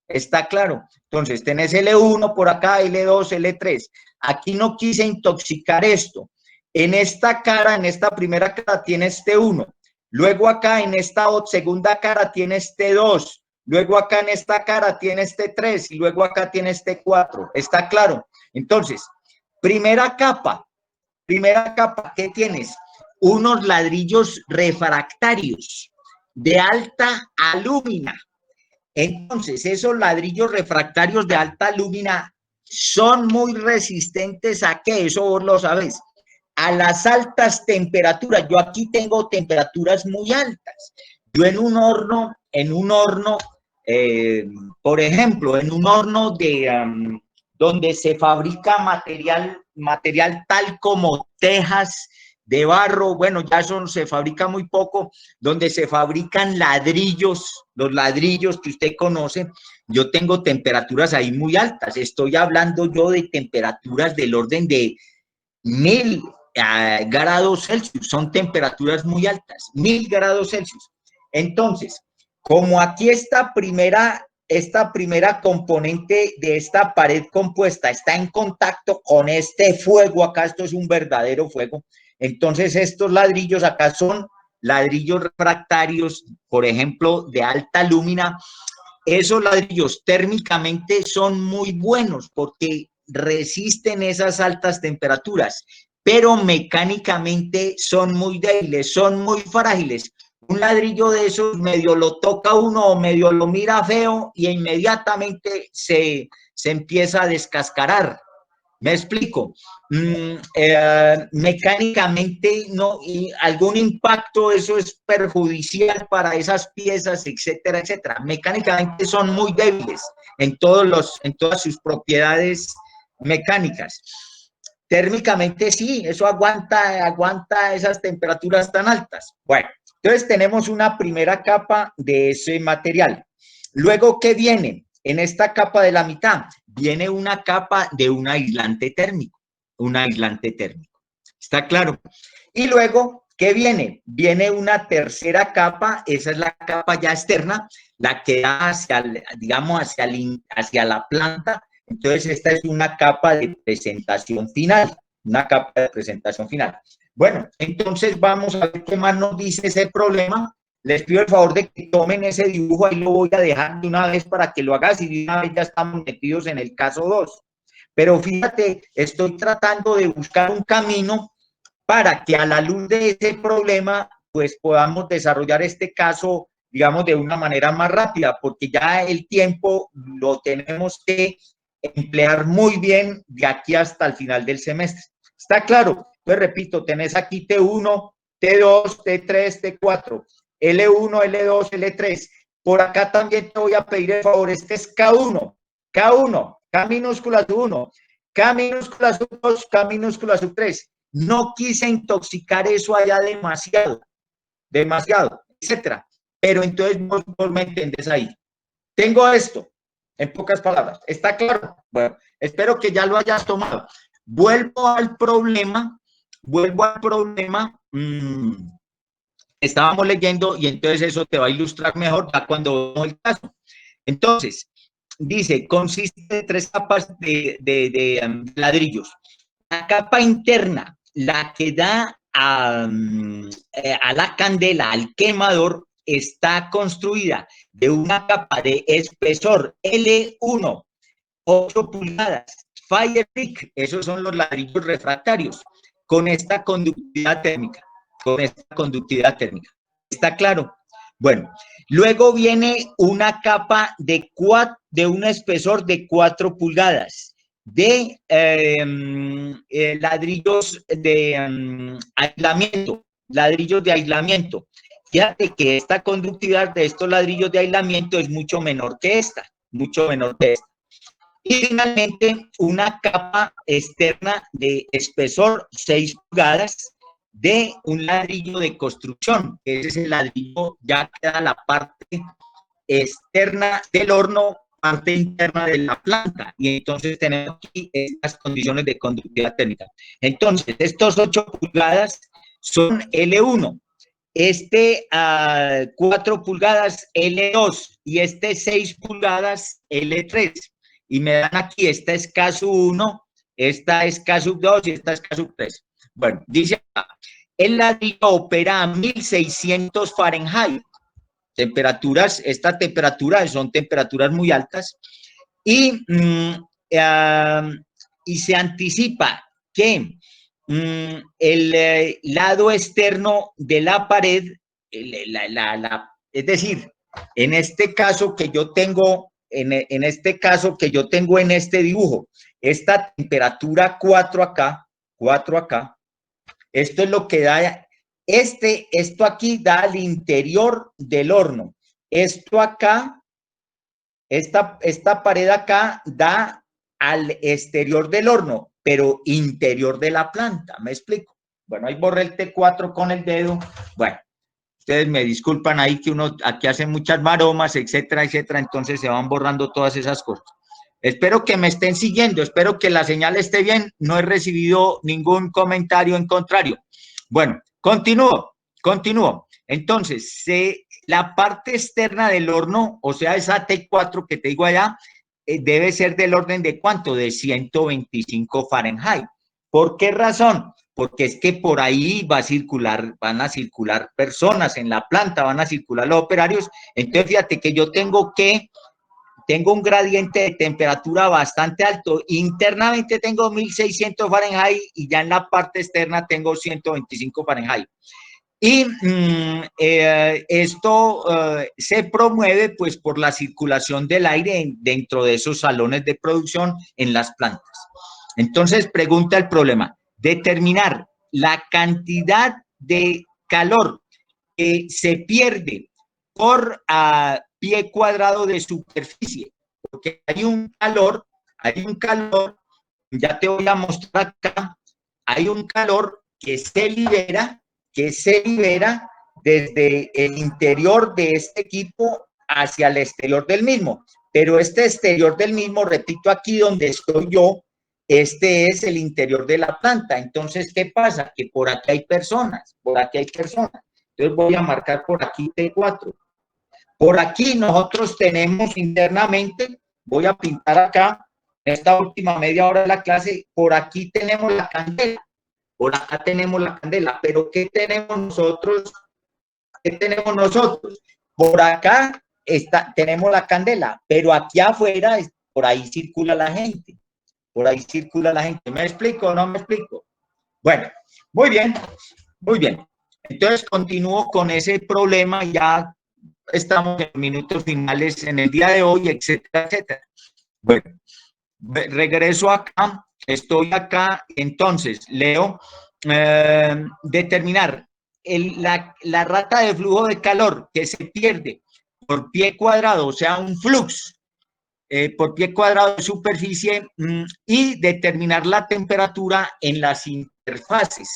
¿Está claro? Entonces, tenés L1 por acá, L2, L3. Aquí no quise intoxicar esto. En esta cara, en esta primera cara, tienes T1. Luego acá, en esta segunda cara, tienes T2. Luego acá en esta cara tienes T3 y luego acá tienes T4. ¿Está claro? Entonces, primera capa, ¿qué tienes? Unos ladrillos refractarios. de alta alúmina. Entonces, esos ladrillos refractarios de alta alúmina son muy resistentes ¿a qué? Eso vos lo sabés. A las altas temperaturas. Yo aquí tengo temperaturas muy altas. Yo en un horno, por ejemplo, en un horno de donde se fabrica material tal como tejas de barro, bueno, ya eso se fabrica muy poco, donde se fabrican ladrillos, los ladrillos que usted conoce, yo tengo temperaturas ahí muy altas. Estoy hablando yo de temperaturas del orden de 1000 grados Celsius, son temperaturas muy altas, 1000 grados Celsius. Entonces, como aquí esta primera componente de esta pared compuesta está en contacto con este fuego, acá esto es un verdadero fuego, entonces estos ladrillos acá son ladrillos refractarios, por ejemplo, de alta alúmina. Esos ladrillos térmicamente son muy buenos porque resisten esas altas temperaturas, pero mecánicamente son muy débiles, son muy frágiles. Un ladrillo de esos medio lo toca uno o medio lo mira feo y inmediatamente se empieza a descascarar. ¿Me explico? Mecánicamente no, y algún impacto, eso es perjudicial para esas piezas, etcétera, etcétera. Mecánicamente son muy débiles en todas sus propiedades mecánicas. Térmicamente sí, eso aguanta esas temperaturas tan altas. Bueno, entonces tenemos una primera capa de ese material. Luego, ¿qué viene? En esta capa de la mitad viene una capa de un aislante térmico, ¿está claro? Y luego, ¿qué viene? Viene una tercera capa, esa es la capa ya externa, la que da hacia la planta. Entonces, esta es una capa de presentación final, Bueno, entonces vamos a ver qué más nos dice ese problema. Les pido el favor de que tomen ese dibujo, ahí lo voy a dejar de una vez para que lo hagas y de una vez ya estamos metidos en el caso 2. Pero fíjate, estoy tratando de buscar un camino para que a la luz de ese problema, pues podamos desarrollar este caso, digamos, de una manera más rápida, porque ya el tiempo lo tenemos que emplear muy bien de aquí hasta el final del semestre. ¿Está claro? Pues repito, tenés aquí T1, T2, T3, T4. L1, L2, L3. Por acá también te voy a pedir el favor, este es K1, K minúscula sub 1, K minúscula sub 2, K minúscula sub 3. No quise intoxicar eso allá demasiado, etcétera. Pero entonces vos me entendés ahí. Tengo esto, en pocas palabras. ¿Está claro? Bueno, espero que ya lo hayas tomado. Vuelvo al problema. Estábamos leyendo y entonces eso te va a ilustrar mejor ya cuando vemos el caso. Entonces, dice, consiste de 3 capas de ladrillos. La capa interna, la que da a la candela, al quemador, está construida de una capa de espesor L1, 8 pulgadas, Fire Brick, esos son los ladrillos refractarios, con esta conductividad térmica. ¿Está claro? Bueno, luego viene una capa de un espesor de 4 pulgadas de ladrillos de aislamiento. Fíjate que esta conductividad de estos ladrillos de aislamiento es mucho menor que esta. Y finalmente, una capa externa de espesor 6 pulgadas de un ladrillo de construcción. Ese es el ladrillo, ya queda la parte externa del horno, parte interna de la planta. Y entonces tenemos aquí estas condiciones de conductividad térmica. Entonces, estos 8 pulgadas son L1. 4 pulgadas L2 y 6 pulgadas L3. Y me dan aquí, esta es K1, esta es K2 y esta es K3. Bueno, dice acá, el ladrillo opera a 1600 Fahrenheit. Esta temperatura son temperaturas muy altas y se anticipa que el lado externo de la pared, Es decir, en este caso que yo tengo, en este caso que yo tengo en este dibujo, esta temperatura 4 acá, esto es lo que da, esto aquí da al interior del horno. Esto acá, esta pared acá da al exterior del horno, pero interior de la planta, ¿me explico? Bueno, ahí borré el T4 con el dedo. Bueno, ustedes me disculpan ahí que uno aquí hace muchas maromas, etcétera, etcétera, entonces se van borrando todas esas cosas. Espero que me estén siguiendo, espero que la señal esté bien, no he recibido ningún comentario en contrario. Bueno, continúo. Entonces, la parte externa del horno, o sea, esa T4 que te digo allá, debe ser del orden de ¿cuánto? De 125 Fahrenheit. ¿Por qué razón? Porque es que por ahí van a circular personas en la planta, van a circular los operarios. Entonces, fíjate que yo tengo un gradiente de temperatura bastante alto. Internamente tengo 1600 Fahrenheit y ya en la parte externa tengo 125 Fahrenheit. Y esto se promueve pues por la circulación del aire dentro de esos salones de producción en las plantas. Entonces, pregunta el problema. Determinar la cantidad de calor que se pierde por pie cuadrado de superficie, porque hay un calor, ya te voy a mostrar acá, hay un calor que se libera desde el interior de este equipo hacia el exterior del mismo, pero este exterior del mismo, repito, aquí donde estoy yo, este es el interior de la planta. Entonces, ¿qué pasa? Que por aquí hay personas, entonces voy a marcar por aquí T4. Por aquí nosotros tenemos internamente, voy a pintar acá, en esta última media hora de la clase, por aquí tenemos la candela, por acá tenemos la candela, pero ¿qué tenemos nosotros? Por acá tenemos la candela, pero aquí afuera, por ahí circula la gente, ¿Me explico o no me explico? Bueno, muy bien. Entonces continúo con ese problema, ya estamos en minutos finales en el día de hoy, etcétera, etcétera. Bueno, regreso acá, estoy acá, entonces leo, determinar la rata de flujo de calor que se pierde por pie cuadrado, o sea, un flux por pie cuadrado de superficie y determinar la temperatura en las interfaces.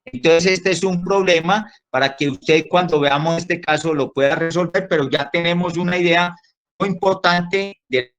Entonces, este es un problema para que usted cuando veamos este caso lo pueda resolver, pero ya tenemos una idea muy importante de